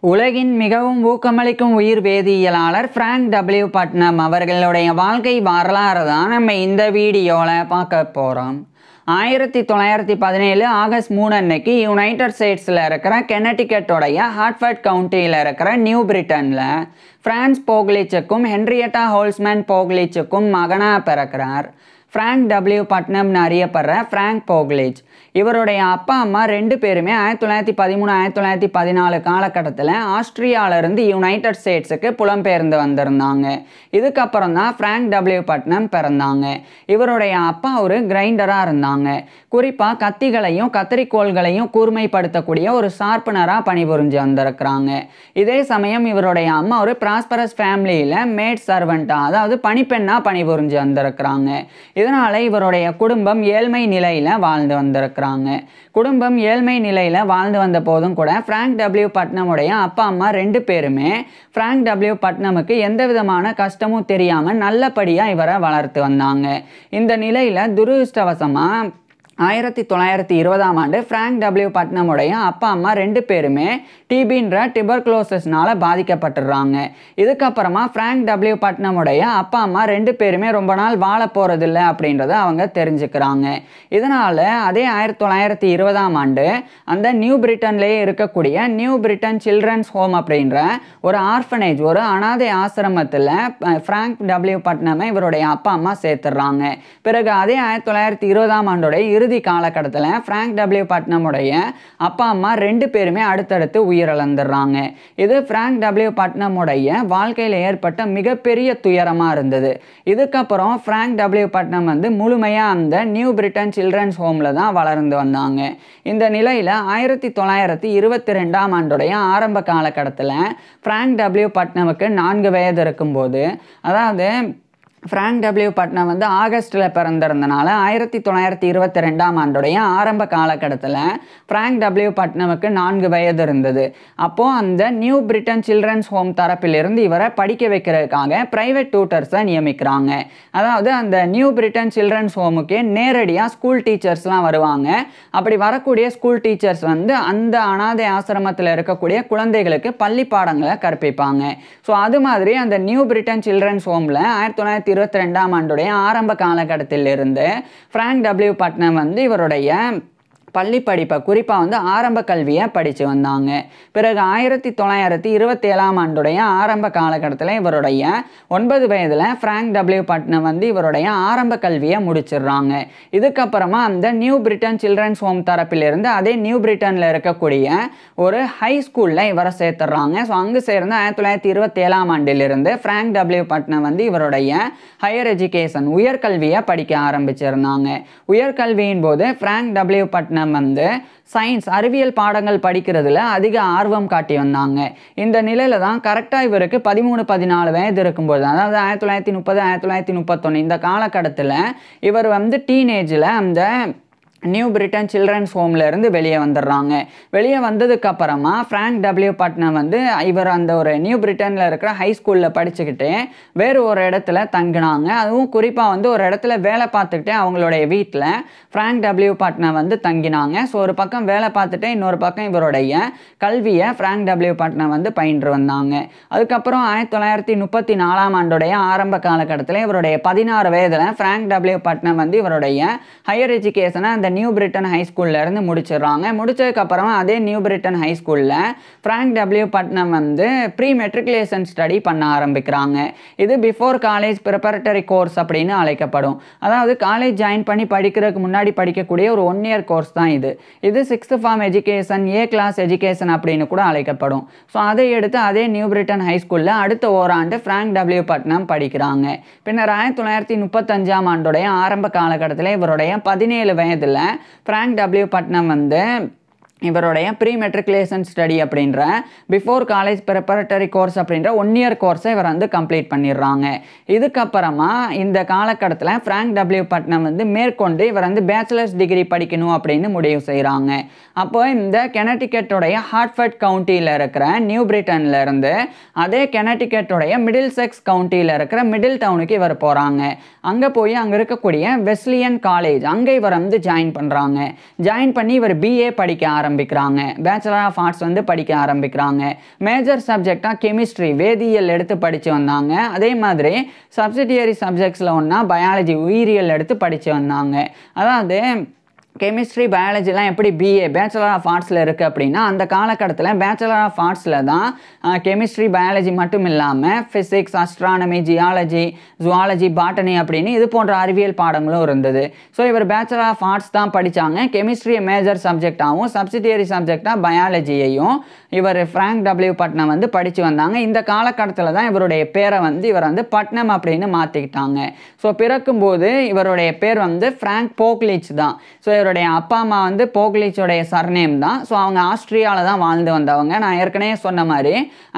உலகின் மிகவும் ஊக்கமளிக்கும் உயிர் வேதியியலாளர் ஃப்ராங்க் டபிள்யூ பட்னம் அவர்களுடைய வாழ்க்கை வரலாறு தான் நம்ம இந்த வீடியோவில் பார்க்க போகிறோம். 1917 ஆகஸ்ட் 3 அன்னைக்கு யுனைடெட் ஸ்டேட்ஸில் இருக்கிற கெனடிகட்டோடைய ஹார்ட்ஃபர்ட் கவுண்டியில் இருக்கிற நியூ பிரிட்டனில் ஃப்ரான்ஸ் போக்லிச்சுக்கும் ஹென்ரியட்டா ஹோல்ஸ்மேன் போக்லிச்சுக்கும் மகனாக பிறக்கிறார். ஃப்ராங்க் டபிள்யூ பட்னம்னு அறியப்படுற ஃப்ராங்க் போக்லிச். இவருடைய அப்பா அம்மா ரெண்டு பேருமே 1913 1914 காலகட்டத்தில் ஆஸ்திரியாவிலிருந்து யுனைடெட் ஸ்டேட்ஸுக்கு புலம்பெயர்ந்து வந்திருந்தாங்க. இதுக்கப்புறம் தான் ஃப்ராங்க் டபிள்யூ பட்னம் பிறந்தாங்க. இவருடைய அப்பா ஒரு கிரைண்டராக இருந்தாங்க. குறிப்பாக கத்திகளையும் கத்தரிக்கோள்களையும் கூர்மைப்படுத்தக்கூடிய ஒரு ஷார்ப்பனராக பணிபுரிஞ்சு வந்திருக்கிறாங்க. இதே சமயம் இவருடைய அம்மா ஒரு ப்ராஸ்பரஸ் ஃபேமிலியில் மேட் சர்வெண்ட்டாக, அதாவது பணிப்பெண்ணாக பணிபுரிஞ்சு வந்திருக்கிறாங்க. இதனால் இவருடைய குடும்பம் ஏழ்மை நிலையில் வாழ்ந்து வந்திருக்கிறாங்க. குடும்பம் ஏழ்மை நிலையில் வாழ்ந்து வந்த போதும் கூட ஃப்ராங்க் டபிள்யூ பட்னமுடைய அப்பா அம்மா ரெண்டு பேருமே ஃப்ராங்க் டபிள்யூ பட்னமுக்கு எந்த விதமான கஷ்டமும் தெரியாமல் நல்லபடியாக இவரை வளர்த்து வந்தாங்க. இந்த நிலையில் துரதிர்ஷ்டவசமாக 1920ஆம் ஆண்டு ஃப்ராங்க் டபிள்யூ பட்னமுடைய அப்பா அம்மா ரெண்டு பேருமே டிபின்ற டியூபர்குலோசிஸ்னால் பாதிக்கப்பட்டுடுறாங்க. இதுக்கப்புறமா ஃப்ராங்க் டபிள்யூ பட்னமுடைய அப்பா அம்மா ரெண்டு பேருமே ரொம்ப நாள் வாழ போகிறதில்ல அப்படின்றத அவங்க தெரிஞ்சுக்கிறாங்க. இதனால் அதே 1920ஆம் ஆண்டு அந்த நியூ பிரிட்டன்லேயே இருக்கக்கூடிய நியூ பிரிட்டன் சில்ட்ரன்ஸ் ஹோம் அப்படின்ற ஒரு ஆர்ஃபனேஜ், ஒரு அனாதை ஆசிரமத்தில் ஃப்ராங்க் டபிள்யூ பட்னமை இவருடைய அப்பா அம்மா சேர்த்துடுறாங்க. பிறகு அதே 1920ஆம் ஆண்டோடைய இறுதி காலகட்டத்தில் ஃப்ராங்க் டபிள்யூ பட்னமுடைய அப்பா அம்மா ரெண்டு பேருமே அடுத்தடுத்து உயிரிழந்துடுறாங்க. இது ஃப்ராங்க் டபிள்யூ பட்னமுடைய வாழ்க்கையில் ஏற்பட்ட மிகப்பெரிய துயரமாக இருந்தது. இதுக்கப்புறம் ஃப்ராங்க் டபிள்யூ பட்னம் முழுமையாக அந்த நியூ பிரிட்டன் சில்ட்ரன்ஸ் ஹோமில் தான் வளர்ந்து வந்தாங்க. இந்த நிலையில் 1922ஆம் ஆண்டுடைய ஆரம்ப காலகட்டத்தில் ஃப்ராங்க் டபிள்யூ பட்னமுக்கு 4 வயது இருக்கும்போது, அதாவது ஃப்ராங்க் டபிள்யூ பட்னம் ஆகஸ்ட்டில் பிறந்திருந்தனால 1922ஆம் ஆண்டுடைய ஆரம்ப காலகட்டத்தில் ஃப்ராங்க் டபிள்யூ பட்னமுக்கு 4 வயது இருந்தது. அப்போது அந்த நியூ பிரிட்டன் சில்ட்ரன்ஸ் ஹோம் தரப்பிலிருந்து இவரை படிக்க வைக்கிறதுக்காக ப்ரைவேட் டியூட்டர்ஸை நியமிக்கிறாங்க. அதாவது அந்த நியூ பிரிட்டன் சில்ட்ரன்ஸ் ஹோமுக்கே நேரடியாக ஸ்கூல் டீச்சர்ஸ்லாம் வருவாங்க. அப்படி வரக்கூடிய ஸ்கூல் டீச்சர்ஸ் அந்த அனாதை ஆசிரமத்தில் இருக்கக்கூடிய குழந்தைகளுக்கு பள்ளி பாடங்களை கற்பிப்பாங்க. ஸோ அது மாதிரி அந்த நியூ பிரிட்டன் சில்ட்ரன்ஸ் ஹோமில் 1922ஆம் ஆண்டுடைய ஆரம்ப காலகட்டத்திலிருந்து ஃப்ராங்க் டபிள்யூ பட்னம் இவருடைய பள்ளி படிப்பை, குறிப்பாக ஆரம்ப கல்வியை படித்து வந்தாங்க. பிறகு 1927ஆம் ஆண்டுடைய ஆரம்ப காலகட்டத்தில் இவருடைய 9 வயதில் ஃப்ராங்க் டபிள்யூ பட்னம் இவருடைய ஆரம்ப கல்வியை முடிச்சிடுறாங்க. இதுக்கப்புறமா அந்த நியூ பிரிட்டன் சில்ட்ரன்ஸ் ஹோம் தரப்பிலிருந்து அதே நியூ பிரிட்டனில் இருக்கக்கூடிய ஒரு ஹை ஸ்கூலில் இவரை சேர்த்துடுறாங்க. ஸோ அங்கு சேர்ந்து 1927ஆம் ஆண்டிலிருந்து ஃப்ராங்க் டபிள்யூ பட்னம் இவருடைய ஹையர் எஜுகேஷன், உயர்கல்வியை படிக்க ஆரம்பிச்சிருந்தாங்க. உயர்கல்வியின் போது ஃப்ராங்க் டபிள்யூ பட்னம் சயின்ஸ், அறிவியல் பாடங்கள் படிக்கிறதுல அதிக ஆர்வம் காட்டி வந்தாங்க. இந்த நிலையில தான் கரெக்டாக இவருக்கு 13-14 வயது இருக்கும்போது, அதாவது 1930 1931 இந்த காலகட்டத்தில் இவர் டீனேஜில் அந்த நியூ பிரிட்டன் சில்ட்ரன்ஸ் ஹோமில் இருந்து வெளியே வந்துடுறாங்க. வெளியே வந்ததுக்கு அப்புறமா ஃப்ராங்க் டபிள்யூ பட்னம் இவர் அந்த ஒரு நியூ பிரிட்டனில் இருக்கிற ஹை ஸ்கூலில் படிச்சுக்கிட்டு வேறு ஒரு இடத்துல தங்கினாங்க. அதுவும் குறிப்பாக ஒரு இடத்துல வேலை பார்த்துக்கிட்டே அவங்களுடைய வீட்டில் ஃப்ராங்க் டபிள்யூ பட்னம் தங்கினாங்க. ஸோ ஒரு பக்கம் வேலை பார்த்துட்டு இன்னொரு பக்கம் இவருடைய கல்வியை ஃப்ராங்க் டபிள்யூ பட்னம் பயின்று வந்தாங்க. அதுக்கப்புறம் 1934ஆம் ஆண்டுடைய ஆரம்ப காலகட்டத்தில் இவருடைய 16 வயதில் ஃப்ராங்க் டபிள்யூ பட்னம் இவருடைய ஹையர் எஜுகேஷனை அந்த நியூ பிரிட்டன் ஹை ஸ்கூல்ல இருந்து முடிச்சிடுறாங்க. முடிச்சதுக்கு அப்புறமா அதே நியூ பிரிட்டன் ஹை ஸ்கூல்ல Frank W Putnam pre matriculation study பண்ண ஆரம்பிக்கிறாங்க. இது பிஃபோர் காலேஜ் ப்ரிப்பரேட்டரி கோர்ஸ் அப்படின்னு அழைக்கப்படும். அதாவது காலேஜ் ஜாயின் பண்ணி படிக்கிறதுக்கு முன்னாடி படிக்கக்கூடிய ஒரு 1 இயர் கோர்ஸ் தான் இது. இது 6th form education, A class education அப்படின்னு கூட அழைக்கப்படும். ஸோ அதை எடுத்து அதே நியூ பிரிட்டன் ஹை ஸ்கூல்ல அடுத்த ஓராண்டு ஃப்ராங்க் டபிள்யூ பட்னம் படிக்கிறாங்க. பின்னர் 1935ஆம் ஆண்டுடைய ஆரம்ப காலகட்டத்தில் இவருடைய 17 வயதில் ஃப்ராங்க் டபிள்யூ பட்னம் இவருடைய ப்ரீ மெட்ரிகுலேஷன் ஸ்டடி அப்படின்ற பிஃபோர் காலேஜ் ப்ரிப்பரேட்டரி கோர்ஸ் அப்படின்ற 1 இயர் கோர்ஸை இவர் கம்ப்ளீட் பண்ணிடுறாங்க. இதுக்கப்புறமா இந்த காலகட்டத்தில் ஃப்ராங்க் டபிள்யூ பட்னம் மேற்கொண்டு இவர் பேச்சுலர்ஸ் டிகிரி படிக்கணும் அப்படின்னு முடிவு செய்கிறாங்க. அப்போ இந்த கெனடிகட்டோடைய ஹார்ட்ஃபர்ட் கவுண்டியில் இருக்கிற நியூ பிரிட்டன்ல இருந்து அதே கெனடிகட்டோடைய மிடில் செக்ஸ் கவுண்டியில் இருக்கிற மிடில் டவுனுக்கு இவர் போகிறாங்க. அங்கே போய் அங்கே இருக்கக்கூடிய வெஸ்லியன் காலேஜ், அங்கே இவர் ஜாயின் பண்ணுறாங்க. ஜாயின் பண்ணி இவர் பிஏ படிக்க ஆரம்பிக்கிறாங்க. பேச்சுலர் ஆஃப் ஆர்ட்ஸ் வந்து படிக்க ஆரம்பிக்கிறாங்க. மேஜர் சப்ஜெக்டாக கெமிஸ்ட்ரி வேதியியல் எடுத்து படித்து வந்தாங்க. அதே மாதிரி சப்சிடியரி சப்ஜெக்ட்ஸில் ஒன்றா பயாலஜி உயிரியல் எடுத்து படித்து வந்தாங்க. அதாவது கெமிஸ்ட்ரி பயாலஜிலாம் எப்படி பிஏ பேச்சுலர் ஆஃப் ஆர்ட்ஸில் இருக்குது அப்படின்னா, அந்த காலகட்டத்தில் பேச்சுலர் ஆஃப் ஆர்ட்ஸில் தான் கெமிஸ்ட்ரி பயாலஜி மட்டும் இல்லாமல் physics, astronomy, geology, zoology, botany அப்படின்னு இது போன்ற அறிவியல் பாடங்களும் இருந்தது. ஸோ இவர் பேச்சுலர் ஆஃப் ஆர்ட்ஸ் தான் படித்தாங்க. கெமிஸ்ட்ரியை மேஜர் சப்ஜெக்டாகவும் சப்சிடியரி சப்ஜெக்டாக பயாலஜியையும் இவர் ஃப்ராங்க் டபிள்யூ பட்னம் வந்து படித்து வந்தாங்க. இந்த காலகட்டத்தில் தான் இவருடைய பேரை வந்து இவர் வந்து பட்னம் அப்படின்னு மாற்றிக்கிட்டாங்க. ஸோ பிறக்கும்போது இவருடைய பேர் வந்து ஃப்ராங்க் போக்லிச் தான். ஸோ இவருடைய அப்பா அம்மா வந்து போக்லிச்சோடைய சர்நேம் தான். ஸோ அவங்க ஆஸ்திரியாவில் தான் வாழ்ந்து வந்தவங்க. நான் ஏற்கனவே சொன்ன மாதிரி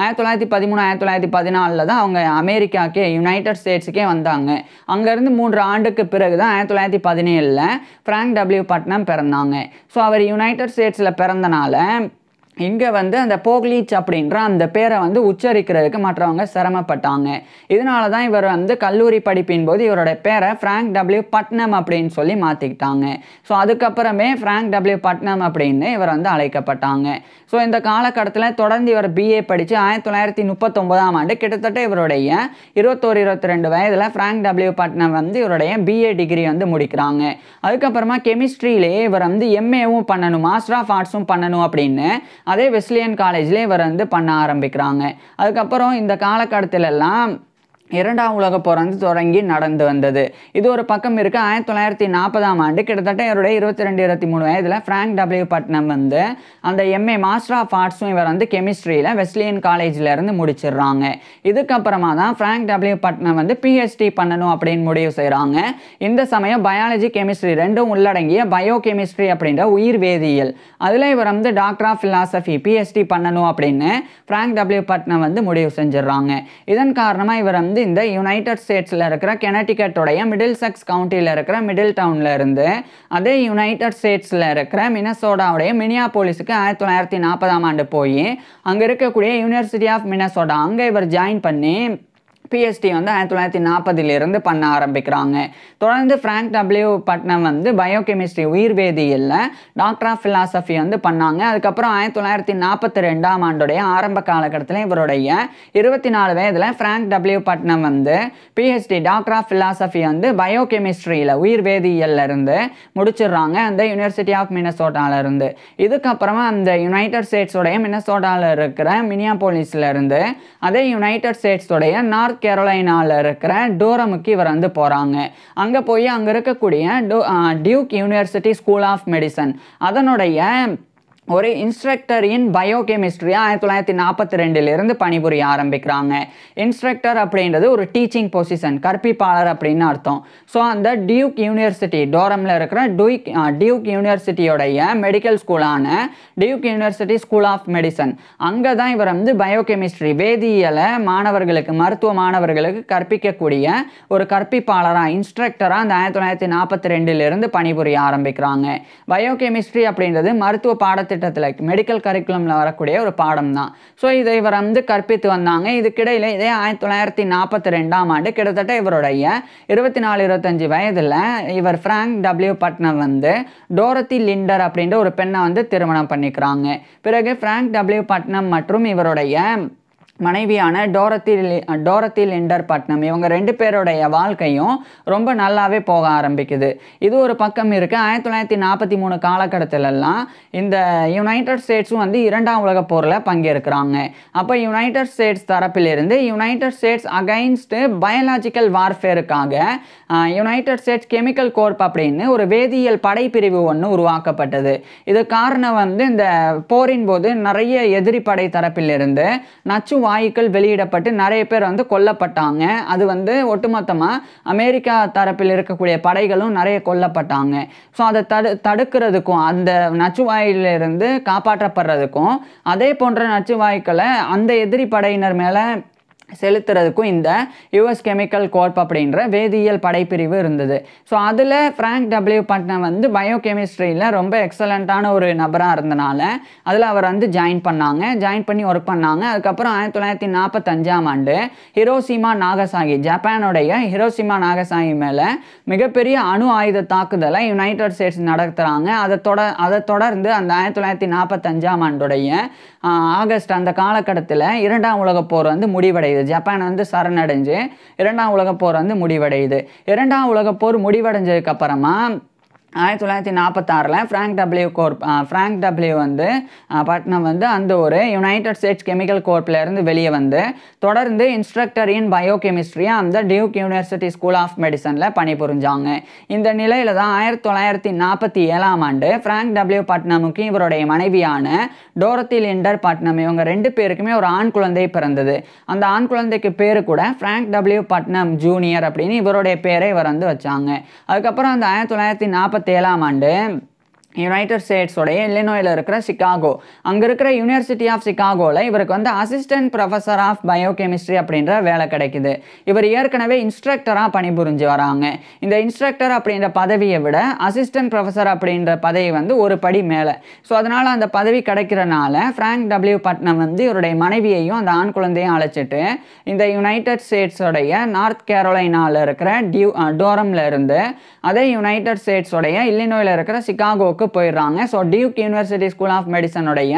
1913 1914 தான் அவங்க அமெரிக்காக்கே யுனைடெட் ஸ்டேட்ஸுக்கே வந்தாங்க. அங்கேருந்து 3 ஆண்டுக்கு பிறகு தான் 1917 ஃப்ராங்க் டபிள்யூ பட்னம் பிறந்தாங்க. ஸோ அவர் யுனைடெட் ஸ்டேட்ஸில் பிறந்தனால இங்கே வந்து அந்த போக்லிச் அப்படின்ற அந்த பேரை வந்து உச்சரிக்கிறதுக்கு மற்றவங்க சிரமப்பட்டாங்க. இதனால தான் இவர் வந்து கல்லூரி படிப்பின் போது இவரோட பேரை ஃப்ராங்க் டபிள்யூ பட்னம் அப்படின்னு சொல்லி மாற்றிக்கிட்டாங்க. ஸோ அதுக்கப்புறமே ஃப்ராங்க் டபிள்யூ பட்னம் அப்படின்னு இவர் வந்து அழைக்கப்பட்டாங்க. ஸோ இந்த காலகட்டத்தில் தொடர்ந்து இவர் பிஏ படித்து 1939 கிட்டத்தட்ட இவருடைய 21-22 வயதில் ஃப்ராங்க் டபிள்யூ பட்னம் வந்து இவருடைய பிஏ டிகிரி வந்து முடிக்கிறாங்க. அதுக்கப்புறமா கெமிஸ்ட்ரியிலேயே இவர் வந்து எம்ஏவும் பண்ணணும், மாஸ்டர் ஆஃப் ஆர்ட்ஸும் பண்ணணும் அப்படின்னு அதே வெஸ்லியன் காலேஜ்லேயே இவர் வந்து பண்ண ஆரம்பிக்கிறாங்க. அதுக்கப்புறம் இந்த காலகட்டத்திலெல்லாம் 2ஆம் உலகப் போர் வந்து தொடங்கி நடந்து வந்தது. இது ஒரு பக்கம் இருக்குது. 1940 கிட்டத்தட்ட இவருடைய 22-23 வயதில் ஃப்ராங்க் டபிள்யூ பட்னம் வந்து அந்த எம்ஏ மாஸ்டர் ஆஃப் ஆர்ட்ஸும் இவர் வந்து கெமிஸ்ட்ரியில் வெஸ்லியன் காலேஜில் இருந்து முடிச்சிடுறாங்க. இதுக்கப்புறமா தான் ஃப்ராங்க் டபிள்யூ பட்னம் வந்து பிஹெச்டி பண்ணணும் அப்படின்னு முடிவு செய்கிறாங்க. இந்த சமயம் பயாலஜி கெமிஸ்ட்ரி ரெண்டும் உள்ளடங்கிய பயோ கெமிஸ்ட்ரி அப்படின்ற உயிர் வேதியியல் அதில் இவர் வந்து டாக்டர் ஆஃப் ஃபிலாசபி பிஹெச்டி பண்ணணும் அப்படின்னு ஃப்ராங்க் டபிள்யூ பட்னம் வந்து முடிவு செஞ்சிடறாங்க. இதன் காரணமாக இவர் வந்து இந்த யுனைடெட் ஸ்டேட்ஸில் இருக்கிற கெனடிகட்டோடைய மிடில்செக்ஸ் கவுண்டியில் இருக்கிற மிடில் டவுனில் இருந்து அதே யுனைடெட் ஸ்டேட்ஸில் இருக்கிற மினசோடாவுடைய மினியாபோலிஸுக்கு 1940 போய் அங்கே இருக்கக்கூடிய யூனிவர்சிட்டி ஆஃப் மினசோடா அங்கே இவர் ஜாயின் பண்ணி பிஹெச்டி வந்து 1940 பண்ண ஆரம்பிக்கிறாங்க. தொடர்ந்து ஃப்ராங்க் டபிள்யூ பட்னம் வந்து பயோகெமிஸ்ட்ரி உயிர் வேதியியல்ல டாக்டர் ஆஃப் ஃபிலாசபி வந்து பண்ணாங்க. அதுக்கப்புறம் 1942 ஆரம்ப காலகட்டத்தில் இவருடைய 24 வயதில் ஃப்ராங்க் டபிள்யூ பட்னம் வந்து பிஹெச்டி டாக்டர் ஆஃப் ஃபிலாசபி வந்து பயோகெமிஸ்ட்ரியில் உயிர் வேதியியல்ல இருந்து முடிச்சிடுறாங்க அந்த யூனிவர்சிட்டி ஆஃப் மினசோட்டால இருந்து. இதுக்கப்புறமா அந்த யுனைடெட் ஸ்டேட்ஸோடைய மினசோட்டாவில் இருக்கிற மினியாபோலிஸ்ல இருந்து அதே யுனைடெட் ஸ்டேட்ஸோடைய நார்த் கேரோலைனாவில் இருக்கிற டோரமுக்கு இவர் வந்து போகிறாங்க. அங்கே போய் அங்கே இருக்கக்கூடிய Duke University School of Medicine அதனுடைய ஒரு இன்ஸ்ட்ரக்டர் இன் பயோகெமிஸ்ட்ரி 1942 பணிபுரிய ஆரம்பிக்கிறாங்க. இன்ஸ்ட்ரக்டர் அப்படின்றது ஒரு டீச்சிங் பொசிஷன், கற்பிப்பாளர் அப்படின்னு அர்த்தம். ஸோ அந்த டியூக் யூனிவர்சிட்டி டோரமில் இருக்கிற டியூக் யூனிவர்சிட்டியோடைய மெடிக்கல் ஸ்கூலான Duke University School of Medicine அங்கே தான் இவர் வந்து பயோகெமிஸ்ட்ரி வேதியியலை மாணவர்களுக்கு மருத்துவ மாணவர்களுக்கு கற்பிக்கக்கூடிய ஒரு கற்பிப்பாளராக இன்ஸ்ட்ரக்டராக அந்த 1942 பணிபுரிய ஆரம்பிக்கிறாங்க. பயோகெமிஸ்ட்ரி அப்படின்றது மருத்துவ பாடத்திட்டத்தில் மெடிக்கல் கரிக்குலமில் வரக்கூடிய ஒரு பாடம் தான். ஸோ இதை இவர் வந்து கற்பித்து வந்தாங்க. இதுக்கிடையில் இதே 1942 கிட்டத்தட்ட இவருடைய 24-25 வயதில் இவர் ஃப்ராங்க் டபிள்யூ பட்னம் வந்து டோரத்தி லிண்டர் அப்படின்ற ஒரு பெண்ணை வந்து திருமணம் பண்ணிக்கிறாங்க. பிறகு ஃப்ராங்க் டபிள்யூ பட்னம் மற்றும் இவருடைய மனைவியான டோரத்தி லிண்டர் பட்னம் இவங்க 2 பேருடைய வாழ்க்கையும் ரொம்ப நல்லாவே போக ஆரம்பிக்குது. இது ஒரு பக்கம் இருக்குது. 1943 காலகட்டத்திலெல்லாம் இந்த யுனைடெட் ஸ்டேட்ஸும் வந்து 2ஆம் உலகப் போரில் பங்கேற்கிறாங்க. அப்போ யுனைடெட் ஸ்டேட்ஸ் தரப்பிலிருந்து யுனைடெட் ஸ்டேட்ஸ் அகைன்ஸ்ட் பயாலஜிக்கல் வார்ஃபேருக்காக யுனைடெட் ஸ்டேட்ஸ் கெமிக்கல் கோர்ப் அப்படின்னு ஒரு வேதியியல் படைப்பிரிவு ஒன்று உருவாக்கப்பட்டது. இது காரணம் வந்து இந்த போரின் போது நிறைய எதிரி படை தரப்பிலிருந்து நச்சு வாயுக்கள் வெளியிடப்பட்டு நிறைய பேர் வந்து கொல்லப்பட்டாங்க. அது வந்து ஒட்டுமொத்தமாக அமெரிக்கா தரப்பில் இருக்கக்கூடிய படைகளும் நிறைய கொல்லப்பட்டாங்க. ஸோ அதை தடுக்கிறதுக்கும் அந்த நச்சு வாயிலிருந்து காப்பாற்றப்படுறதுக்கும் அதே போன்ற நச்சு வாயுக்களை அந்த எதிரி படையினர் மேலே செலுத்துறதுக்கும் இந்த யுஎஸ் கெமிக்கல் கோர்ப் அப்படின்ற வேதியியல் படைப்பிரிவு இருந்தது. ஸோ அதில் ஃப்ராங்க் டபிள்யூ பட்னம் வந்து பயோகெமிஸ்ட்ரியில் ரொம்ப எக்ஸலண்ட்டான ஒரு நபராக இருந்தனால அதில் அவர் வந்து ஜாயின் பண்ணி ஒர்க் பண்ணாங்க. அதுக்கப்புறம் 1945 ஹிரோஷிமா நாகசாகி, ஜப்பானுடைய ஹிரோஷிமா நாகசாகி மேலே மிகப்பெரிய அணு ஆயுத தாக்குதலை யுனைடெட் ஸ்டேட்ஸ் நடத்துகிறாங்க. அதை தொடர்ந்து அந்த 1945 ஆகஸ்ட் அந்த காலகட்டத்தில் 2ஆம் உலகப் போர் வந்து முடிவடையுது. ஜப்பான் வந்து சரணடைஞ்சு 2ஆம் உலகப் போர் வந்து முடிவடையுது. 2ஆம் உலகப் போர் முடிவடைஞ்சதுக்கு அப்புறமா 1946 ஃப்ராங்க் டபிள்யூ வந்து பட்னம் வந்து அந்த ஒரு யுனைடெட் ஸ்டேட்ஸ் கெமிக்கல் கோர்ப்லேருந்து வெளியே வந்து தொடர்ந்து இன்ஸ்ட்ரக்டர் இன் பயோகெமிஸ்ட்ரியாக அந்த டியூக் யூனிவர்சிட்டி ஸ்கூல் ஆஃப் மெடிசனில் பணிபுரிஞ்சாங்க. இந்த நிலையில் தான் 1947 ஃப்ராங்க் டபிள்யூ பட்னமுக்கு இவருடைய மனைவியான டோரத்தி லிண்டர் பட்னம், இவங்க 2 பேருக்குமே ஒரு ஆண் குழந்தை பிறந்தது. அந்த ஆண் குழந்தைக்கு பேர் கூட ஃப்ராங்க் டபிள்யூ பட்னம் ஜூனியர் அப்படின்னு இவருடைய பேரை இவர் வந்து வச்சாங்க. அதுக்கப்புறம் அந்த 1947 யுனைடெட் ஸ்டேட்ஸோடைய இல்லினாய்ல இருக்கிற சிகாகோ, அங்கே இருக்கிற யூனிவர்சிட்டி ஆஃப் சிகாகோவில் இவருக்கு வந்து அசிஸ்டன்ட் ப்ரொஃபஸர் ஆஃப் பயோகெமிஸ்ட்ரி அப்படின்ற வேலை கிடைக்குது. இவர் ஏற்கனவே இன்ஸ்ட்ரக்டராக பணிபுரிஞ்சு வராங்க. இந்த இன்ஸ்ட்ரக்டர் அப்படின்ற பதவியை விட அசிஸ்டன்ட் ப்ரொஃபஸர் அப்படின்ற பதவி வந்து ஒரு படி மேலே. ஸோ அதனால் அந்த பதவி கிடைக்கிறனால ஃப்ராங்க் டபிள்யூ பட்னம் வந்து இவருடைய மனைவியையும் அந்த ஆண் குழந்தையும் அழைச்சிட்டு இந்த யுனைடெட் ஸ்டேட்ஸோடைய நார்த் கேரோலைனாவில் இருக்கிற டோரமில் இருந்து அதே யுனைடெட் ஸ்டேட்ஸோடைய இல்லினாய்ல இருக்கிற சிகாகோக்கு போயிடுறாங்க. So Duke University School of மெடிசனுடைய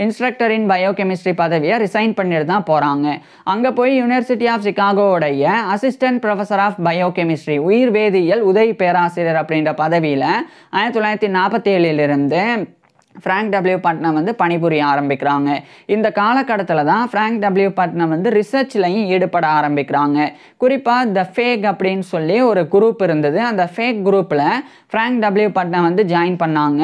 இன்ஸ்ட்ரக்டர் இன் பயோகெமிஸ்ட்ரி பதவியை ரிசைன் பண்ணிட்டு தான் போகிறாங்க. அங்கே போய் யூனிவர்சிட்டி ஆஃப் சிகாகோவுடைய அசிஸ்டன்ட் ப்ரொஃபஸர் ஆஃப் பயோகெமிஸ்ட்ரி, உயிர் வேதியியல் உதவி பேராசிரியர் அப்படின்ற பதவியில் 1947 ஃப்ராங்க் டபிள்யூ பட்னம் வந்து பணிபுரிய ஆரம்பிக்கிறாங்க. இந்த காலகட்டத்தில் தான் ஃப்ராங்க் டபிள்யூ பட்னம் வந்து ரிசர்ச்லையும் ஈடுபட ஆரம்பிக்கிறாங்க. குறிப்பாக த ஃபேக் அப்படின்னு சொல்லி ஒரு குரூப் இருந்தது. அந்த ஃபேக் குரூப்பில் ஃப்ராங்க் டபிள்யூ பட்னம் வந்து ஜாயின் பண்ணாங்க.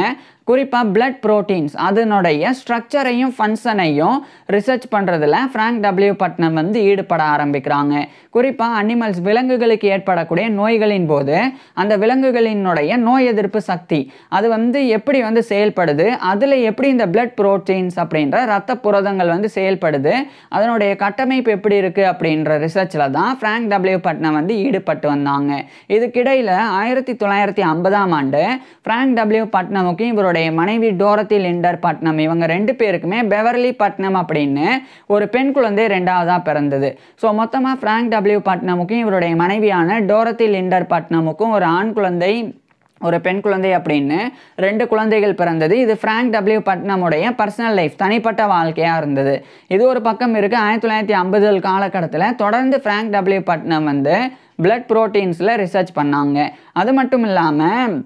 குறிப்பாக பிளட் ப்ரோட்டீன்ஸ் அதனுடைய ஸ்ட்ரக்சரையும் ஃபங்க்ஷனையும் ரிசர்ச் பண்ணுறதுல ஃப்ராங்க் டபிள்யூ பட்னம் வந்து ஈடுபட ஆரம்பிக்கிறாங்க. குறிப்பாக அனிமல்ஸ், விலங்குகளுக்கு ஏற்படக்கூடிய நோய்களின் போது அந்த விலங்குகளினுடைய நோய் எதிர்ப்பு சக்தி அது வந்து எப்படி வந்து செயல்படுது, அதில் எப்படி இந்த பிளட் ப்ரோட்டீன்ஸ் அப்படின்ற இரத்த புரதங்கள் வந்து செயல்படுது, அதனுடைய கட்டமைப்பு எப்படி இருக்குது அப்படின்ற ரிசர்ச்சில் தான் ஃப்ராங்க் டபிள்யூ பட்னம் வந்து ஈடுபட்டு வந்தாங்க. இதுக்கிடையில் 1950 ஃப்ராங்க் டபிள்யூ பட்னமுக்கு இவருடைய மனைவி டோரத்தி லிண்டர் பட்னம், இவங்க 2 பேருக்குமே பெவர்லி பட்னம் அப்படின்னு ஒரு பெண் குழந்தை 2ஆவதாக பிறந்தது. ஸோ மொத்தமாக ஃப்ராங்க் டபிள்யூ பட்னமுக்கும் இவருடைய மனைவியான டோரத்தி லிண்டர் பட்னமுக்கும் ஒரு ஆண் குழந்தை ஒரு பெண் குழந்தை அப்படின்னு 2 குழந்தைகள் பிறந்தது. இது ஃப்ராங்க் டபிள்யூ பட்னமுடைய பர்சனல் லைஃப், தனிப்பட்ட வாழ்க்கையாக இருந்தது. இது ஒரு பக்கம் இருக்குது. 1950 காலகட்டத்தில் தொடர்ந்து ஃப்ராங்க் டபிள்யூ பட்னம் வந்து பிளட் ப்ரோட்டீன்ஸில் ரிசர்ச் பண்ணாங்க. அது மட்டும் இல்லாமல்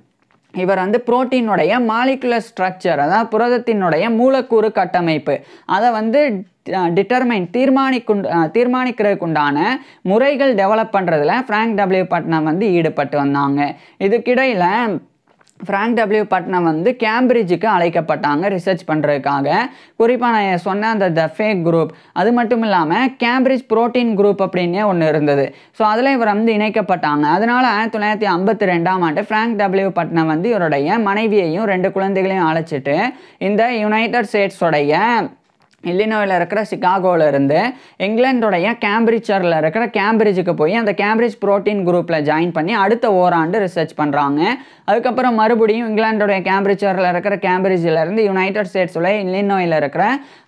இவர் வந்து புரோட்டீனுடைய மாலிகுலர் ஸ்ட்ரக்சர், அதாவது புரதத்தினுடைய மூலக்கூறு கட்டமைப்பு அதை வந்து தீர்மானிக்கிறதுக்குண்டான முறைகள் டெவலப் பண்ணுறதுல ஃப்ராங்க் டபிள்யூ பட்னம் வந்து ஈடுபட்டு வந்தாங்க. இதுக்கிடையில் ஃப்ராங்க் டபிள்யூ பட்னம் வந்து கேம்பிரிட்ஜுக்கு அழைக்கப்பட்டாங்க ரிசர்ச் பண்ணுறதுக்காக. குறிப்பாக நான் சொன்ன அந்த த ஃபேக் குரூப், அது மட்டும் இல்லாமல் கேம்பிரிட்ஜ் புரோட்டீன் குரூப் அப்படின்னே ஒன்று இருந்தது. ஸோ அதில் இவர் வந்து இணைக்கப்பட்டாங்க. அதனால் 1952 ஃப்ராங்க் டபிள்யூ பட்னம் வந்து இவருடைய மனைவியையும் 2 குழந்தைகளையும் அழைச்சிட்டு இந்த யுனைடெட் ஸ்டேட்ஸோடைய இல்லினாய்ல இருக்கிற சிகாகோவில் இருந்து இங்கிலாண்டோடைய கேம்பிரிட்ஜரில் இருக்கிற கேம்பிரிட்ஜுக்கு போய் அந்த கேம்பிரிட்ஜ் புரோட்டீன் குரூப்பில் ஜாயின் பண்ணி அடுத்த ஓராண்டு ரிசர்ச் பண்ணுறாங்க. அதுக்கப்புறம் மறுபடியும் இங்கிலாண்டோடைய கேம்பிரிட்ஜரில் இருக்கிற கேம்பிரிட்ஜிலேருந்து யுனைடெட் ஸ்டேட்ஸில் இல்லினாய்ல இருக்கிற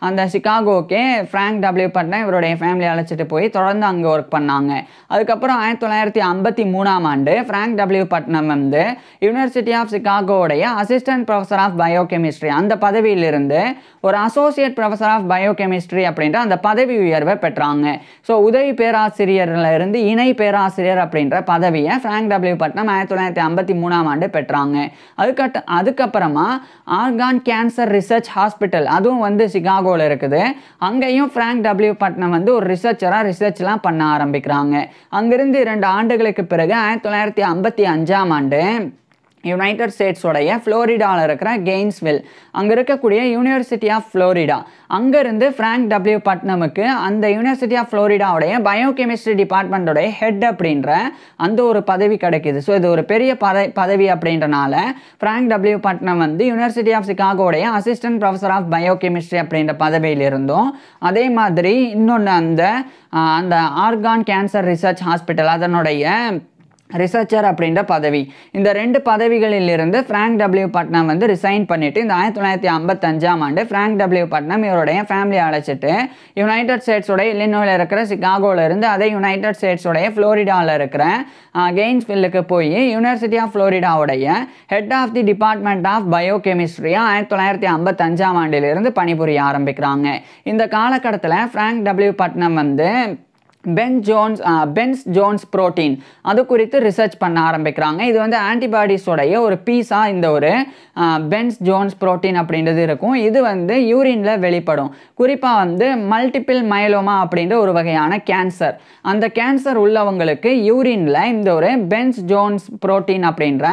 அந்த சிகாகோக்கே ஃப்ராங்க் டபிள்யூ பட்னம் இவருடைய ஃபேமிலி அழைச்சிட்டு போய் தொடர்ந்து அங்கே ஒர்க் பண்ணாங்க. அதுக்கப்புறம் 1953 ஃப்ராங்க் டபிள்யூ பட்னம் வந்து யூனிவர்சிட்டி ஆஃப் சிகாகோவுடைய அசிஸ்டன்ட் ப்ரொஃபஸர் ஆஃப் பயோகெமிஸ்ட்ரி அந்த பதவியிலிருந்து ஒரு அசோசியேட் ப்ரொஃபஸர் ஆஃப் பயோகெமிஸ்ட்ரி அப்படின்ற அந்த பதவி உயர்வை பெற்றாங்க. ஸோ உதவி பேராசிரியர்ல இருந்து இணை பேராசிரியர் அப்படின்ற பதவியை ஃப்ராங்க் டபிள்யூ பட்னம் 1953 பெற்றாங்க. அதுக்கப்புறமா ஆர்கான் கேன்சர் ரிசர்ச் ஹாஸ்பிட்டல், அதுவும் வந்து சிகாகோவில் இருக்குது. அங்கேயும் ஃப்ராங்க் டபிள்யூ பட்னம் வந்து ஒரு ரிசர்ச்லாம் பண்ண ஆரம்பிக்கிறாங்க. அங்கிருந்து 2 ஆண்டுகளுக்கு பிறகு 1955 யுனைடெட் ஸ்டேட்ஸோடைய ஃப்ளோரிடாவில் இருக்கிற கெய்ன்ஸ்வில் அங்கே இருக்கக்கூடிய யூனிவர்சிட்டி ஆஃப் ஃப்ளோரிடா அங்கேருந்து ஃப்ராங்க் டபிள்யூ பட்னமுக்கு அந்த யூனிவர்சிட்டி ஆஃப் ஃப்ளோரிடாவுடைய பயோகெமிஸ்ட்ரி டிபார்ட்மெண்ட்டோடைய ஹெட் அப்படின்ற அந்த ஒரு பதவி கிடைக்கிது. ஸோ இது ஒரு பெரிய பதவி அப்படின்றனால ஃப்ராங்க் டபிள்யூ பட்னம் வந்து யூனிவர்சிட்டி ஆஃப் சிகாகோடைய அசிஸ்டன்ட் ப்ரொஃபஸர் ஆஃப் பயோகெமிஸ்ட்ரி அப்படின்ற பதவியில் இருந்தோம். அதே மாதிரி இன்னொன்று அந்த ஆர்கான் கேன்சர் ரிசர்ச் ஹாஸ்பிட்டல் அதனுடைய ரிசர்ச்சர் அப்படின்ற பதவி. இந்த 2 பதவிகளிலிருந்து ஃப்ராங்க் டபிள்யூ பட்னம் வந்து ரிசைன் பண்ணிவிட்டு இந்த 1955ஆம் ஆண்டு ஃப்ராங்க் டபிள்யூ பட்னம் இவருடைய ஃபேமிலியை அழைச்சிட்டு யுனைடெட் ஸ்டேட்ஸோடைய இல்லினாய்ஸில் இருக்கிற சிகாகோவிலேருந்து அதே யுனைடெட் ஸ்டேட்ஸோடைய ஃப்ளோரிடாவில் இருக்கிற கெய்ன்ஸ்வில்லுக்கு போய் யூனிவர்சிட்டி ஆஃப் ஃப்ளோரிடாவுடைய head of the department of பயோகெமிஸ்ட்ரியாக 1955ஆம் ஆண்டிலிருந்து பணிபுரிய ஆரம்பிக்கிறாங்க. இந்த காலகட்டத்தில் ஃப்ராங்க் டபிள்யூ பட்னம் வந்து பென்ஸ் ஜோன்ஸ் புரோட்டீன் அது குறித்து ரிசர்ச் பண்ண ஆரம்பிக்கிறாங்க. இது வந்து ஆன்டிபாடிஸோடைய ஒரு பீஸாக இந்த ஒரு பென்ஸ் ஜோன்ஸ் புரோட்டீன் அப்படின்றது இருக்கும். இது வந்து யூரினில் வெளிப்படும். குறிப்பாக வந்து மல்டிபிள் மயலோமா அப்படின்ற ஒரு வகையான கேன்சர். அந்த கேன்சர் உள்ளவங்களுக்கு யூரினில் இந்த ஒரு பென்ஸ் ஜோன்ஸ் புரோட்டீன் அப்படின்ற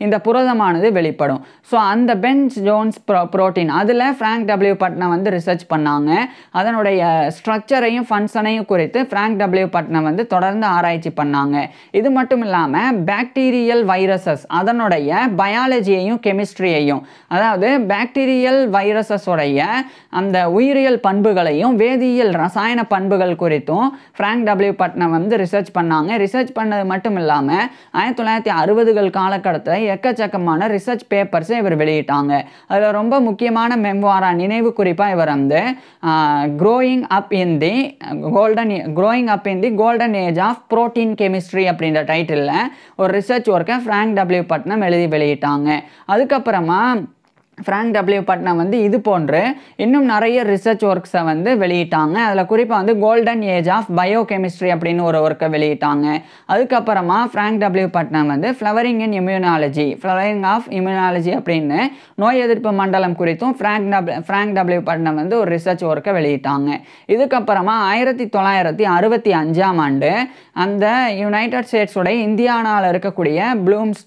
இந்த புரதமானது வெளிப்படும். ஸோ அந்த பென்ஸ் ஜோன்ஸ் புரோட்டீன் அதில் ஃப்ராங்க் டபிள்யூ பட்னம் வந்து ரிசர்ச் பண்ணாங்க. அதனுடைய ஸ்ட்ரக்சரையும் ஃபங்க்ஷனையும் குறித்து ஃப்ராங்க் டபிள்யூ பட்னம் வந்து தொடர்ந்து ஆராய்ச்சி பண்ணாங்க. இது மட்டும் இல்லாமல் பாக்டீரியல் வைரஸஸ் அதனுடைய பயாலஜியையும் கெமிஸ்ட்ரியையும், அதாவது பாக்டீரியல் வைரஸஸோடைய அந்த உயிரியல் பண்புகளையும் வேதியியல் ரசாயன பண்புகள் குறித்தும் ஃப்ராங்க் டபிள்யூ பட்னம் வந்து ரிசர்ச் பண்ணாங்க. ரிசர்ச் பண்ணது மட்டும் இல்லாமல் 1960கள் காலகட்டத்தில் எக்கச்சக்கமான ரிசர்ச் பேப்பர்ஸை இவர் வெளியிட்டாங்க. அதில் ரொம்ப முக்கியமான மெம்வாரா நினைவு குறிப்பாக இவர் வந்து growing up in the golden age of protein chemistry அப்படின்ற டைட்டிலில் ஒரு ரிசர்ச் ஒர்க்கை ஃப்ராங்க் டபிள்யூ பட்னம் எழுதி வெளியிட்டாங்க. அதுக்கப்புறமா ஃப்ராங்க் டபிள்யூ பட்னம் வந்து இது போன்று இன்னும் நிறைய ரிசர்ச் ஒர்க்ஸை வந்து வெளியிட்டாங்க. அதில் குறிப்பாக வந்து கோல்டன் ஏஜ் ஆஃப் பயோகெமிஸ்ட்ரி அப்படின்னு ஒரு ஒர்க்கை வெளியிட்டாங்க. அதுக்கப்புறமா ஃப்ராங்க் டபிள்யூ பட்னம் வந்து ஃப்ளவரிங் ஆஃப் இம்யூனாலஜி அப்படின்னு நோய் எதிர்ப்பு மண்டலம் குறித்தும் ஃப்ராங்க் டபிள்யூ பட்னம் வந்து ஒரு ரிசர்ச் ஒர்க்கை வெளியிட்டாங்க. இதுக்கப்புறமா 1965ஆம் ஆண்டு அந்த யுனைடெட் ஸ்டேட்ஸோடைய இந்தியானாவில் இருக்கக்கூடிய ப்ளூமிங்